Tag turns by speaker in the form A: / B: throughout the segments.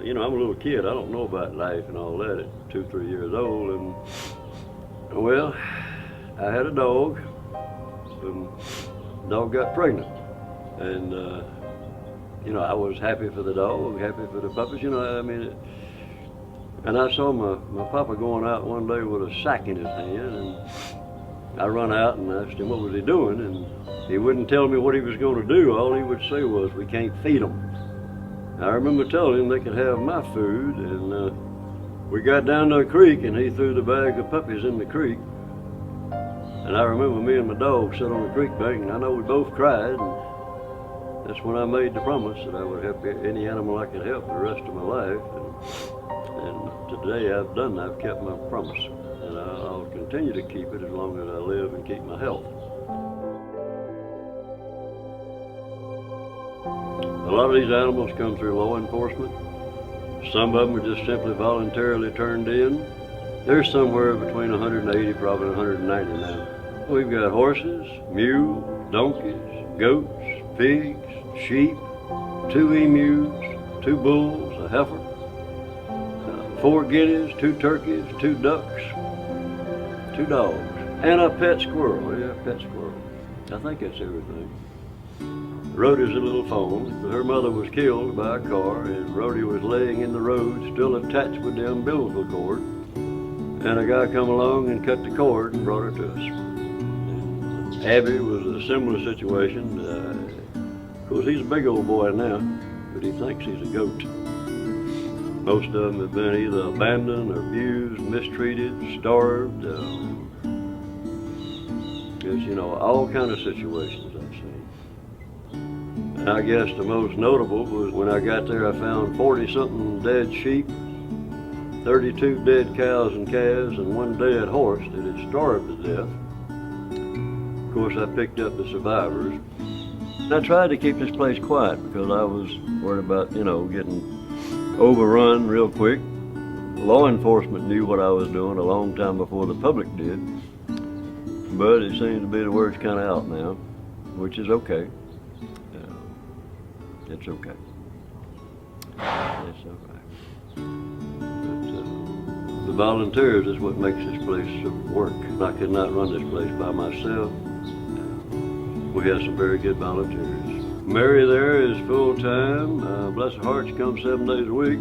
A: you know, I'm a little kid. I don't know about life and all that at 2, 3 years old. And well, I had a dog, and the dog got pregnant. And, you know, I was happy for the dog, happy for the puppies, you know, I mean, and I saw my papa going out one day with a sack in his hand, and I run out and asked him what was he doing, and he wouldn't tell me what he was going to do. All he would say was, "We can't feed them." I remember telling him they could have my food, and we got down to a creek, and he threw the bag of puppies in the creek. And I remember me and my dog sat on the creek bank, and I know we both cried. And that's when I made the promise that I would help any animal I could help the rest of my life. And today I've done that. I've kept my promise. And I'll continue to keep it as long as I live and keep my health. A lot of these animals come through law enforcement. Some of them are just simply voluntarily turned in. There's somewhere between 180, probably 190 now. We've got horses, mules, donkeys, goats, pigs, sheep, 2 emus, 2 bulls, a heifer, 4 guineas, 2 turkeys, 2 ducks, 2 dogs, and a pet squirrel. Yeah, a pet squirrel. I think that's everything. Rhodey's a little fawn. Her mother was killed by a car, and Rhodey was laying in the road, still attached with the umbilical cord. And a guy come along and cut the cord and brought her to us. Abby was a similar situation. Of course, he's a big old boy now, but he thinks he's a goat. Most of them have been either abandoned or abused, mistreated, starved. Just, you know, all kind of situations I've seen. And I guess the most notable was when I got there, I found 40-something dead sheep, 32 dead cows and calves, and 1 dead horse that had starved to death. Of course, I picked up the survivors. I tried to keep this place quiet because I was worried about, you know, getting overrun real quick. Law enforcement knew what I was doing a long time before the public did. But it seems to be the word's kind of out now, which is okay. It's okay. It's all right. But, the volunteers is what makes this place work. I could not run this place by myself. We have some very good volunteers. Mary there is full-time. Bless her heart, she comes 7 days a week.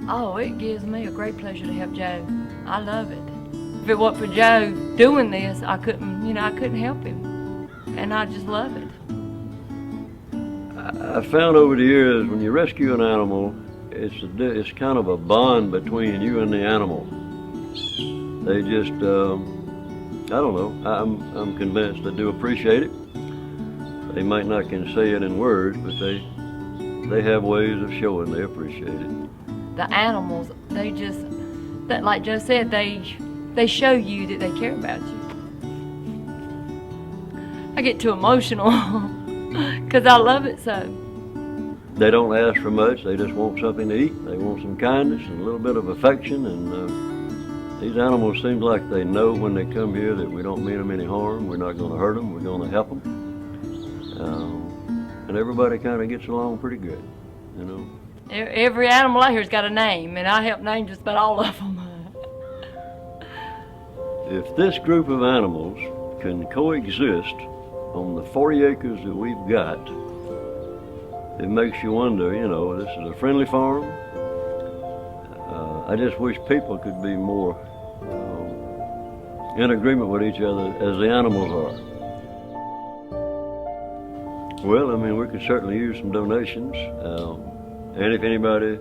B: Oh, it gives me a great pleasure to help Joe. I love it. If it wasn't for Joe doing this, I couldn't help him. And I just love it.
A: I found over the years, when you rescue an animal, it's kind of a bond between you and the animal. They just, I don't know, I'm convinced they do appreciate it. They might not can say it in words, but they have ways of showing they appreciate it.
B: The animals, they just, like Joe said, they show you that they care about you. I get too emotional because I love it so.
A: They don't ask for much, they just want something to eat. They want some kindness and a little bit of affection, and these animals seem like they know when they come here that we don't mean them any harm, we're not going to hurt them, we're going to help them. And everybody kind of gets along pretty good, you know.
B: Every animal out here's got a name, and I help name just about all of them.
A: If this group of animals can coexist on the 40 acres that we've got, it makes you wonder, you know, this is a friendly farm. I just wish people could be more in agreement with each other as the animals are. Well, I mean, we could certainly use some donations. And if anybody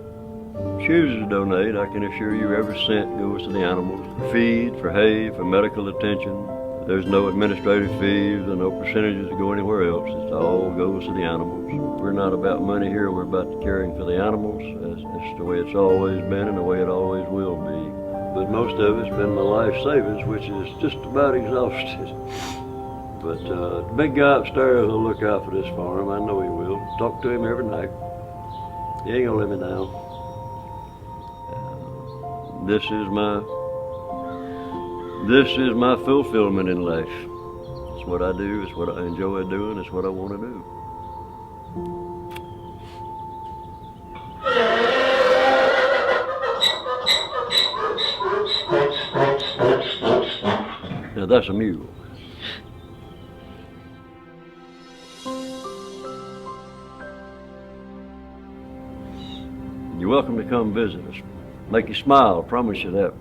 A: chooses to donate, I can assure you every cent goes to the animals. For feed, for hay, for medical attention. There's no administrative fees and no percentages that go anywhere else. It all goes to the animals. We're not about money here, we're about caring for the animals. That's the way it's always been and the way it always will be. But most of it's been my life savings, which is just about exhausted. But the big guy upstairs will look out for this farm. I know he will. Talk to him every night. He ain't gonna let me down. This is my fulfillment in life. It's what I do, it's what I enjoy doing, it's what I want to do. Now that's a mule. You're welcome to come visit us. Make you smile, I promise you that.